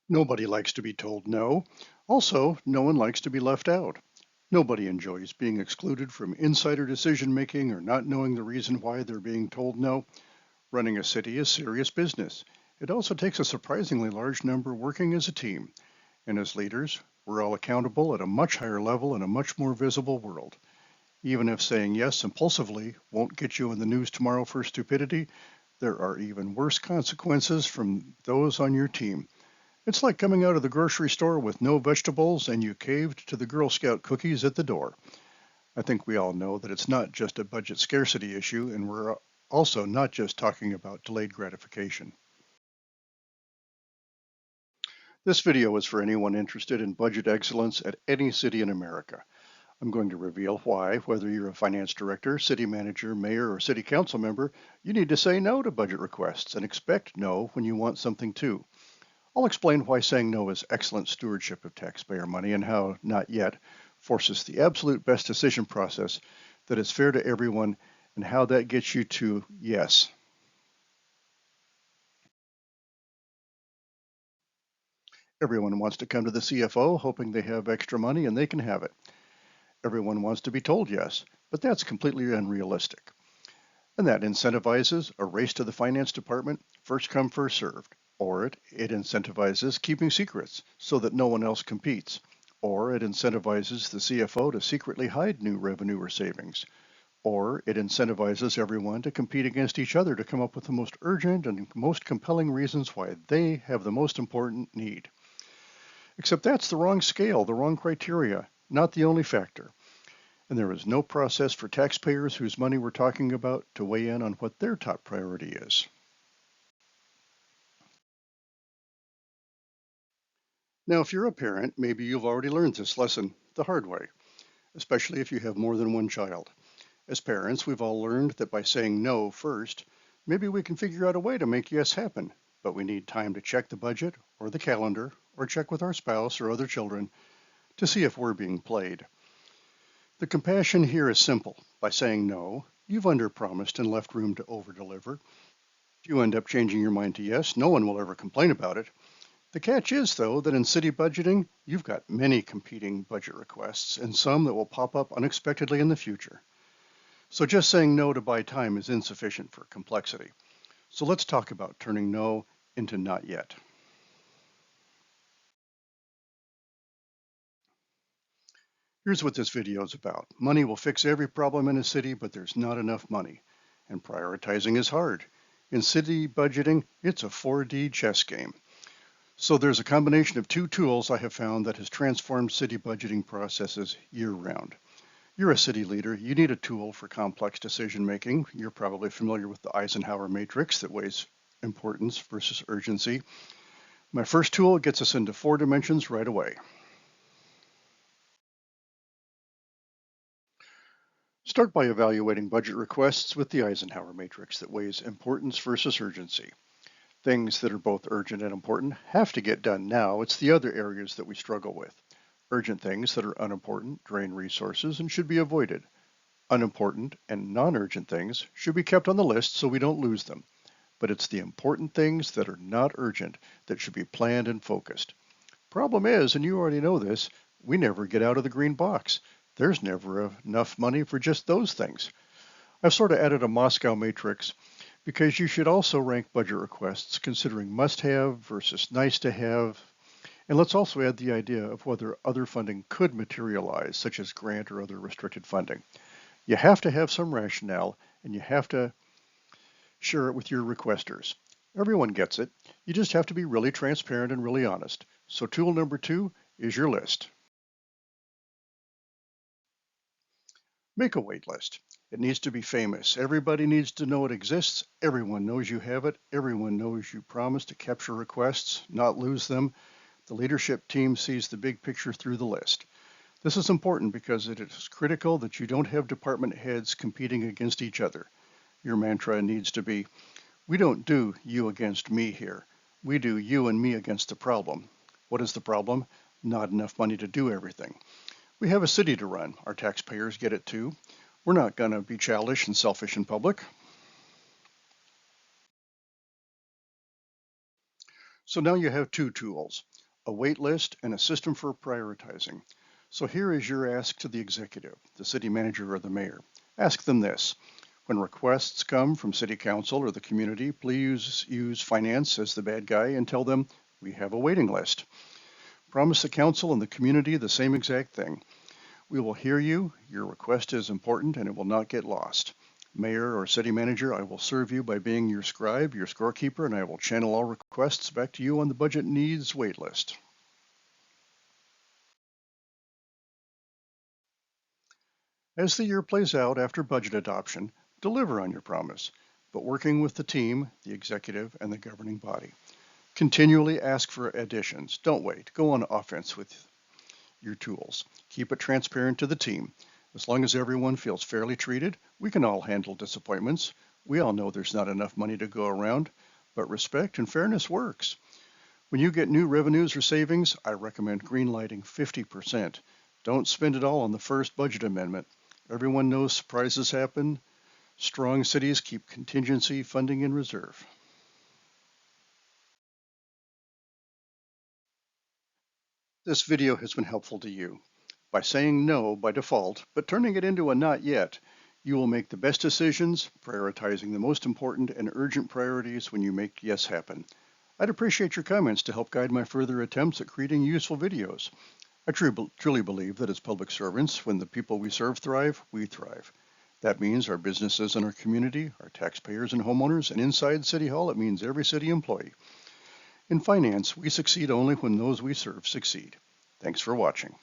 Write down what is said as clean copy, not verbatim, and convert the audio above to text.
Nobody likes to be told no. Also, no one likes to be left out. Nobody enjoys being excluded from insider decision making or not knowing the reason why they're being told no. Running a city is serious business. It also takes a surprisingly large number working as a team. And as leaders, we're all accountable at a much higher level in a much more visible world. Even if saying yes impulsively won't get you in the news tomorrow for stupidity, there are even worse consequences from those on your team. It's like coming out of the grocery store with no vegetables and you caved to the Girl Scout cookies at the door. I think we all know that it's not just a budget scarcity issue, and we're also not just talking about delayed gratification. This video is for anyone interested in budget excellence at any city in America. I'm going to reveal why, whether you're a finance director, city manager, mayor, or city council member, you need to say no to budget requests and expect no when you want something too. I'll explain why saying no is excellent stewardship of taxpayer money and how not yet forces the absolute best decision process that is fair to everyone and how that gets you to yes. Everyone wants to come to the CFO hoping they have extra money and they can have it. Everyone wants to be told yes, but that's completely unrealistic. And that incentivizes a race to the finance department, first come, first served. Or it incentivizes keeping secrets so that no one else competes. Or it incentivizes the CFO to secretly hide new revenue or savings. Or it incentivizes everyone to compete against each other to come up with the most urgent and most compelling reasons why they have the most important need. Except that's the wrong scale, the wrong criteria, not the only factor. And there is no process for taxpayers whose money we're talking about to weigh in on what their top priority is. Now, if you're a parent, maybe you've already learned this lesson the hard way, especially if you have more than one child. As parents, we've all learned that by saying no first, maybe we can figure out a way to make yes happen, but we need time to check the budget or the calendar or check with our spouse or other children to see if we're being played. The compassion here is simple. By saying no, you've underpromised and left room to overdeliver. If you end up changing your mind to yes, no one will ever complain about it. The catch is, though, that in city budgeting, you've got many competing budget requests and some that will pop up unexpectedly in the future. So just saying no to buy time is insufficient for complexity. So let's talk about turning no into not yet. Here's what this video is about. Money will fix every problem in a city, but there's not enough money. And prioritizing is hard. In city budgeting, it's a 4D chess game. So there's a combination of two tools I have found that has transformed city budgeting processes year-round. You're a city leader. You need a tool for complex decision making. You're probably familiar with the Eisenhower matrix that weighs importance versus urgency. My first tool gets us into 4 dimensions right away. Start by evaluating budget requests with the Eisenhower matrix that weighs importance versus urgency. Things that are both urgent and important have to get done now. It's the other areas that we struggle with. Urgent things that are unimportant drain resources and should be avoided. Unimportant and non-urgent things should be kept on the list so we don't lose them. But it's the important things that are not urgent that should be planned and focused. Problem is, and you already know this, we never get out of the green box. There's never enough money for just those things. I've sort of added a Moscow matrix because you should also rank budget requests considering must-have versus nice-to-have. And let's also add the idea of whether other funding could materialize, such as grant or other restricted funding. You have to have some rationale, and you have to share it with your requesters. Everyone gets it. You just have to be really transparent and really honest. So tool number 2 is your list. Make a wait list. It needs to be famous. Everybody needs to know it exists. Everyone knows you have it. Everyone knows you promise to capture requests, not lose them. The leadership team sees the big picture through the list. This is important because it is critical that you don't have department heads competing against each other. Your mantra needs to be, we don't do you against me here. We do you and me against the problem. What is the problem? Not enough money to do everything. We have a city to run. Our taxpayers get it too. We're not going to be childish and selfish in public. So now you have two tools, a wait list and a system for prioritizing. So here is your ask to the executive, the city manager, or the mayor. Ask them this. When requests come from city council or the community, please use finance as the bad guy and tell them we have a waiting list. Promise the council and the community the same exact thing. We will hear you, your request is important, and it will not get lost. Mayor or city manager, I will serve you by being your scribe, your scorekeeper, and I will channel all requests back to you on the budget needs wait list. As the year plays out after budget adoption, deliver on your promise, but working with the team, the executive, and the governing body. Continually ask for additions. Don't wait. Go on offense with your tools. Keep it transparent to the team. As long as everyone feels fairly treated, we can all handle disappointments. We all know there's not enough money to go around, but respect and fairness works. When you get new revenues or savings, I recommend greenlighting 50%. Don't spend it all on the first budget amendment. Everyone knows surprises happen. Strong cities keep contingency funding in reserve. This video has been helpful to you. By saying no by default, but turning it into a not yet, you will make the best decisions, prioritizing the most important and urgent priorities when you make yes happen. I'd appreciate your comments to help guide my further attempts at creating useful videos. I truly believe that as public servants, when the people we serve thrive, we thrive. That means our businesses and our community, our taxpayers and homeowners, and inside City Hall, it means every city employee. In finance, we succeed only when those we serve succeed. Thanks for watching.